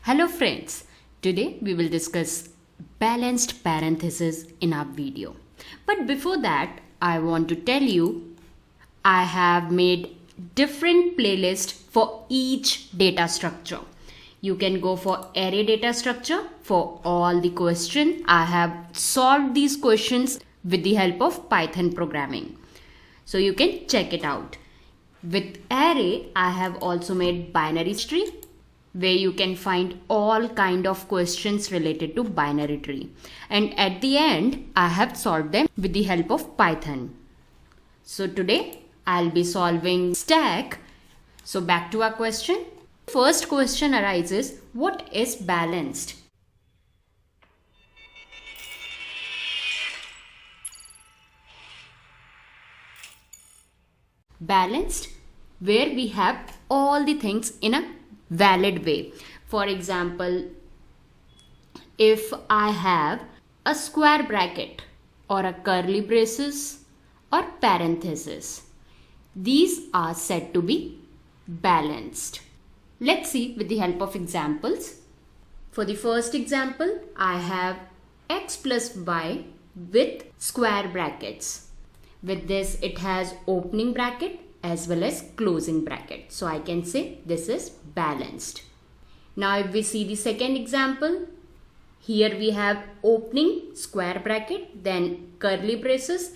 Hello friends, today we will discuss balanced parentheses in our video. But before that, I want to tell you I have made different playlists for each data structure. You can go for array data structure for all the questions. I have solved these questions with the help of Python programming. So you can check it out. With array, I have also made binary tree where you can find all kind of questions related to binary tree. And at the end, I have solved them with the help of Python. So today, I'll be solving stack. So back to our question. First question arises, what is balanced? Balanced, where we have all the things in a valid way. For example, if I have a square bracket or a curly braces or parenthesis, these are said to be balanced. Let's see with the help of examples. For the first example, I have x plus y with square brackets. With this, it has opening bracket as well as closing bracket. So I can say this is balanced. Now if we see the second example, here we have opening square bracket, then curly braces,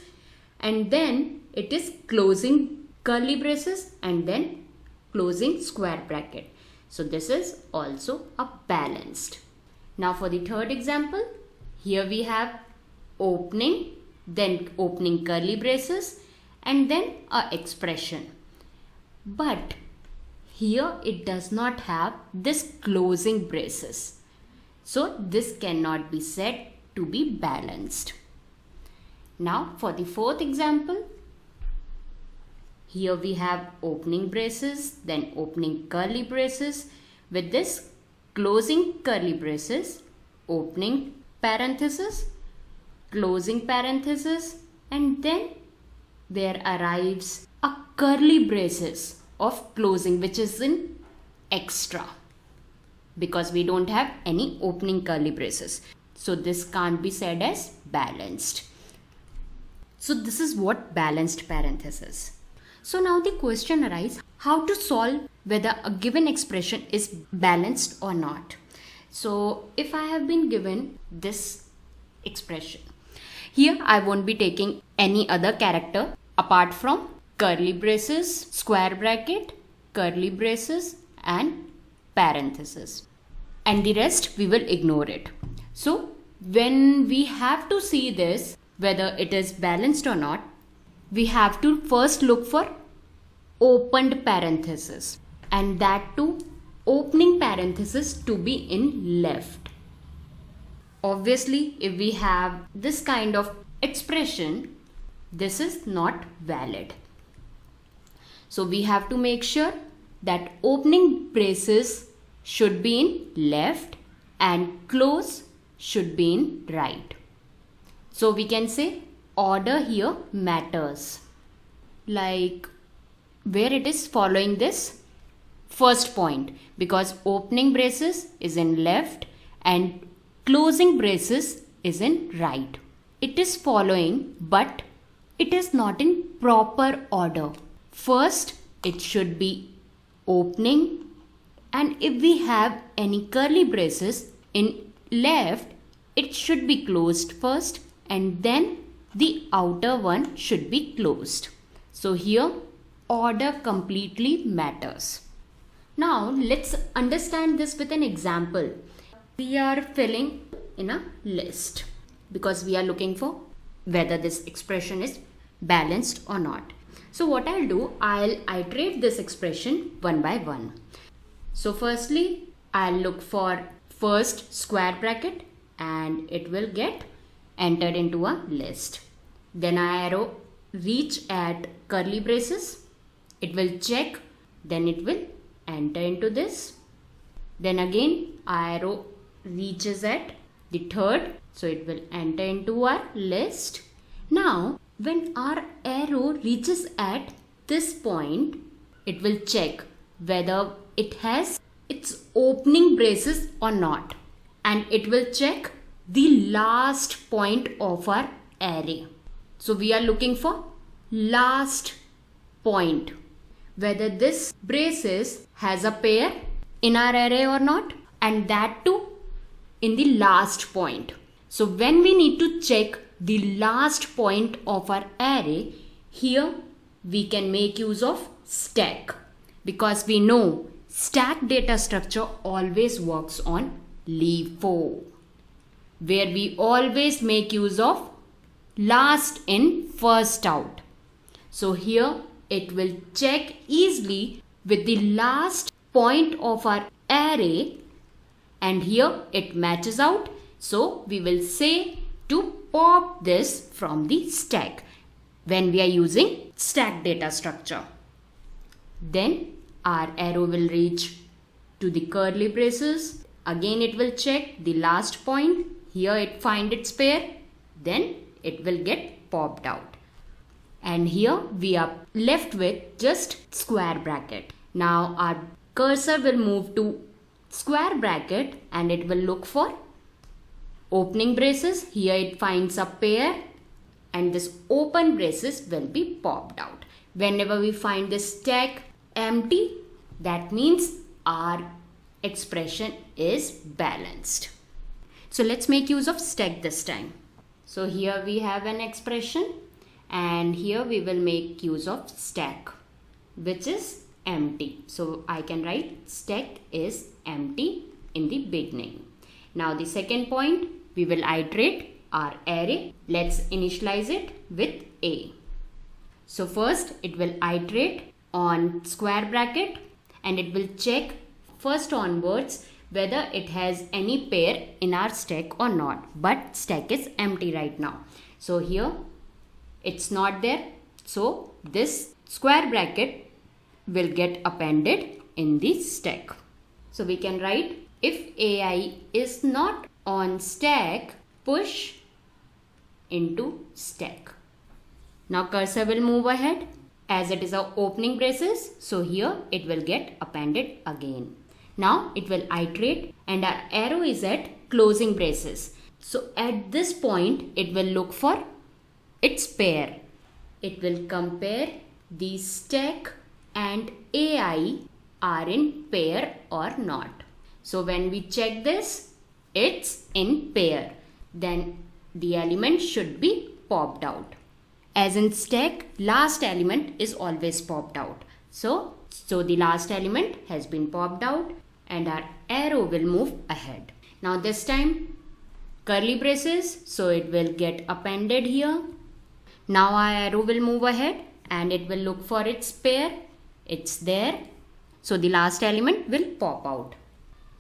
and then it is closing curly braces and then closing square bracket. So this is also a balanced. Now for the third example, here we have opening, then opening curly braces, and then a expression. But here it does not have this closing braces. So this cannot be said to be balanced. Now for the fourth example, here we have opening braces, then opening curly braces. With this closing curly braces, opening parenthesis, closing parenthesis, and then there arrives a curly braces of closing, which is in extra because we don't have any opening curly braces. So this can't be said as balanced. So this is what balanced parenthesis. So now the question arises, how to solve whether a given expression is balanced or not. So if I have been given this expression, here I won't be taking any other character apart from curly braces, square bracket, curly braces and parenthesis. And the rest we will ignore it. So when we have to see this, whether it is balanced or not, we have to first look for opened parenthesis, and that too opening parenthesis to be in left. Obviously, if we have this kind of expression, this is not valid. So we have to make sure that opening braces should be in left and close should be in right. So we can say order here matters. Like where it is following this first point, because opening braces is in left and closing braces is in right. It is following, but it is not in proper order. First, it should be opening, and if we have any curly braces in left, it should be closed first, and then the outer one should be closed. So here, order completely matters. Now, let's understand this with an example. We are filling in a list because we are looking for whether this expression is balanced or not. So what I'll do, I'll iterate this expression one by one. So firstly, I'll look for first square bracket and it will get entered into a list. Then I arrow reach at curly braces. It will check, then it will enter into this. Then again, arrow reaches at the third, so it will enter into our list. Now, when our arrow reaches at this point, it will check whether it has its opening braces or not, and it will check the last point of our array. So we are looking for last point, whether this braces has a pair in our array or not, and that too in the last point. So when we need to check the last point of our array, here we can make use of stack, because we know stack data structure always works on LIFO, where we always make use of last in first out. So here it will check easily with the last point of our array, and here it matches out. So we will say to pop this from the stack when we are using stack data structure. Then our arrow will reach to the curly braces. Again it will check the last point. Here it find its pair. Then it will get popped out. And here we are left with just square bracket. Now our cursor will move to square bracket and it will look for opening braces. Here it finds a pair and this open braces will be popped out. Whenever we find this stack empty, that means our expression is balanced. So let's make use of stack this time. So here we have an expression, and here we will make use of stack, which is empty. So I can write stack is empty in the beginning. Now the second point, we will iterate our array. Let's initialize it with A. So first it will iterate on square bracket and it will check first onwards whether it has any pair in our stack or not. But stack is empty right now. So here it's not there. So this square bracket will get appended in the stack. So we can write if AI is not on stack, push into stack. Now cursor will move ahead as it is our opening braces. So here it will get appended again. Now it will iterate and our arrow is at closing braces. So at this point it will look for its pair. It will compare the stack and AI are in pair or not. So when we check this, it's in pair. Then the element should be popped out. As in stack, last element is always popped out. So the last element has been popped out and our arrow will move ahead. Now this time curly braces, so it will get appended here. Now our arrow will move ahead and it will look for its pair. It's there. So the last element will pop out.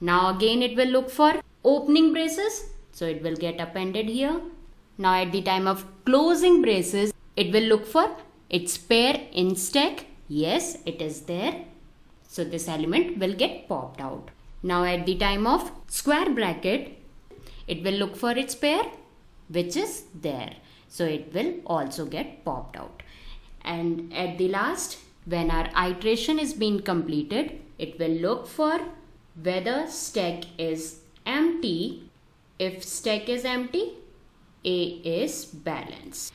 Now again it will look for opening braces. So it will get appended here. Now at the time of closing braces, it will look for its pair in stack. Yes, it is there. So this element will get popped out. Now at the time of square bracket, it will look for its pair, which is there. So it will also get popped out. And at the last, when our iteration is being completed, it will look for whether stack is empty. If stack is empty, A is balanced.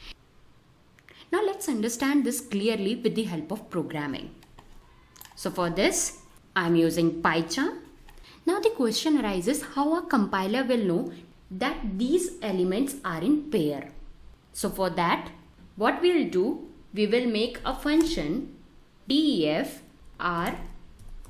Now let's understand this clearly with the help of programming. So for this, I am using PyCharm. Now the question arises how a compiler will know that these elements are in pair. So for that, what we'll do, we will make a function def r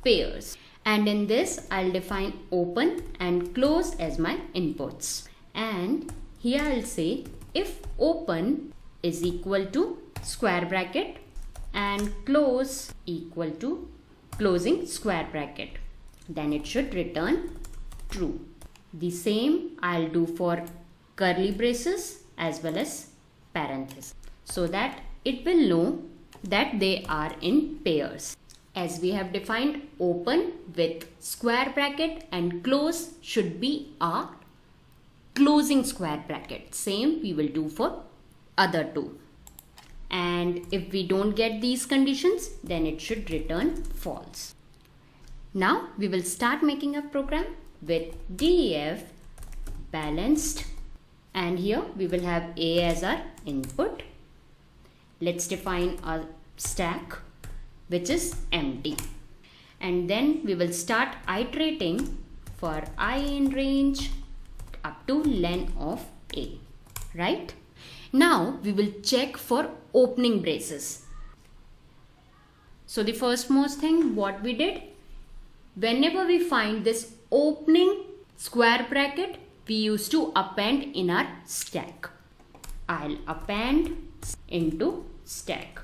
pairs. And in this, I'll define open and close as my inputs. And here I'll say if open is equal to square bracket and close equal to closing square bracket, then it should return true. The same I'll do for curly braces as well as parentheses, so that it will know that they are in pairs. As we have defined, open with square bracket and close should be a closing square bracket. Same we will do for other two. And if we don't get these conditions, then it should return false. Now we will start making a program with def balanced, and here we will have A as our input. Let's define a stack which is empty, and then we will start iterating for I in range up to len of A, right? Now we will check for opening braces. So the first most thing what we did, whenever we find this opening square bracket, we used to append in our stack. I'll append into stack.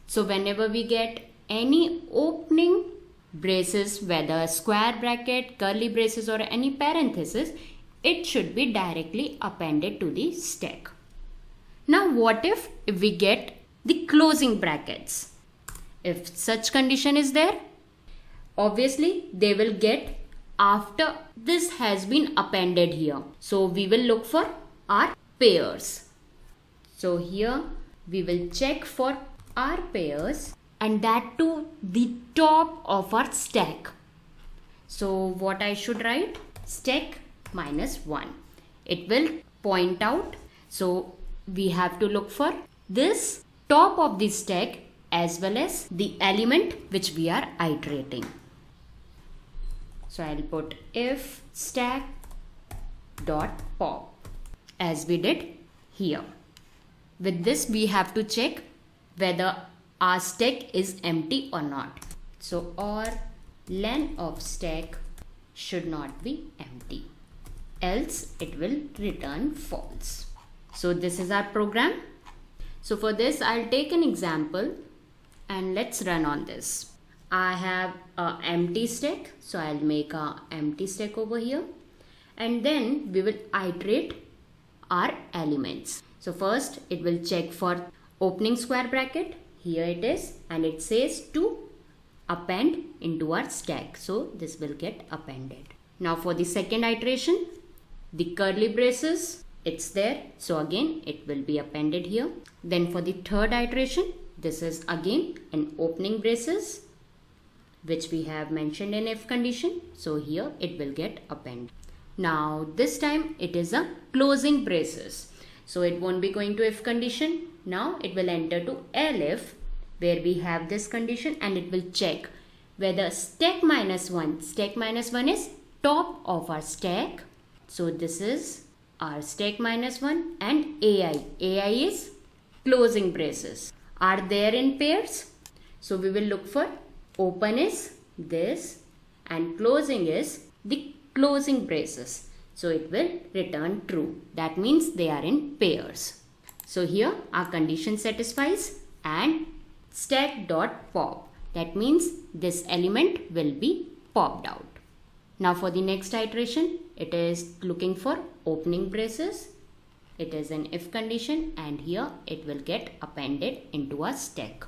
So whenever we get any opening braces, whether square bracket, curly braces or any parenthesis, it should be directly appended to the stack. Now what if we get the closing brackets? If such condition is there, obviously they will get after this has been appended here. So we will look for our pairs. So here we will check for our pairs, and that to the top of our stack. So what I should write? Stack minus 1. It will point out. So we have to look for this top of the stack as well as the element which we are iterating. So I'll put if stack dot pop as we did here. With this we have to check whether our stack is empty or not. So or len of stack should not be empty, else it will return false. So this is our program. So for this I'll take an example and let's run on this. I have an empty stack, so I'll make an empty stack over here, and then we will iterate our elements. So first it will check for opening square bracket. Here it is, and it says to append into our stack. So this will get appended. Now for the second iteration, the curly braces, it's there. So again it will be appended here. Then for the third iteration, this is again an opening braces, which we have mentioned in if condition. So here it will get appended. Now this time it is a closing braces. So it won't be going to if condition. Now it will enter to elif, where we have this condition, and it will check whether stack minus 1. Stack minus 1 is top of our stack. So this is our stack minus 1, and AI. AI is closing braces. Are there in pairs? So we will look for open is this and closing is the closing braces. So it will return true. That means they are in pairs. So here our condition satisfies, and stack dot pop. That means this element will be popped out. Now for the next iteration, it is looking for opening braces. It is an if condition, and here it will get appended into our stack.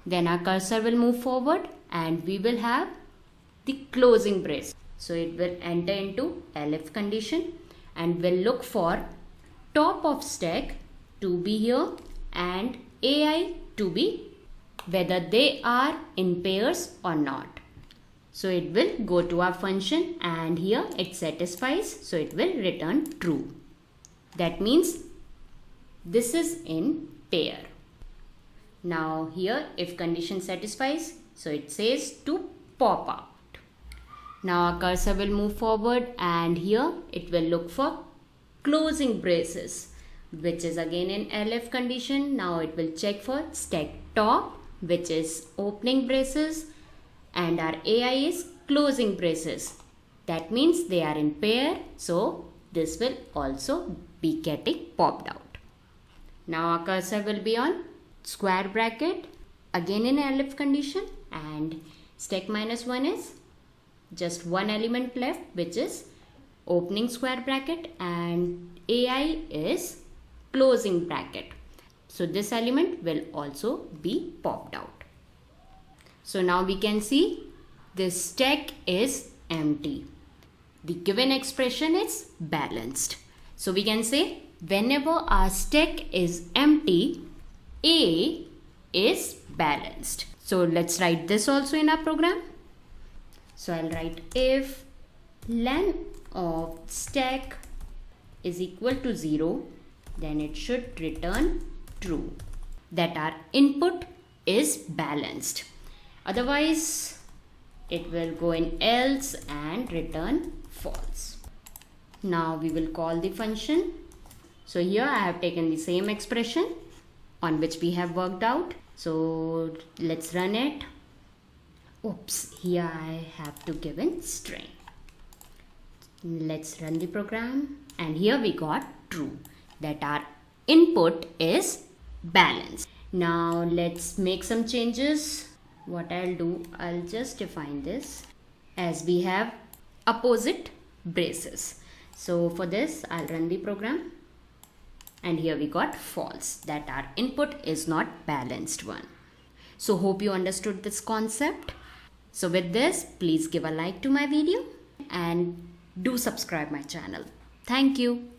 Then our cursor will move forward and we will have the closing brace. So it will enter into elif condition and will look for top of stack to be here and AI to be whether they are in pairs or not. So it will go to our function, and here it satisfies, so it will return true. That means this is in pair. Now here if condition satisfies, so it says to pop out. Now our cursor will move forward, and here it will look for closing braces, which is again in elif condition. Now it will check for stack top, which is opening braces, and our AI is closing braces. That means they are in pair, so this will also be getting popped out. Now our cursor will be on square bracket, again in elif condition, and stack minus 1 is just one element left, which is opening square bracket, and AI is closing bracket. So this element will also be popped out. So now we can see this stack is empty. The given expression is balanced. So we can say whenever our stack is empty, A is balanced. So let's write this also in our program. So I'll write if len of stack is equal to 0, then it should return true, that our input is balanced. Otherwise, it will go in else and return false. Now we will call the function. So here I have taken the same expression on which we have worked out. So let's run it. Oops, here I have to give in string. Let's run the program, and here we got true, that our input is balanced. Now let's make some changes. What I'll do, I'll just define this as we have opposite braces. So for this, I'll run the program, and here we got false, that our input is not balanced one. So hope you understood this concept. So with this, please give a like to my video and do subscribe my channel. Thank you.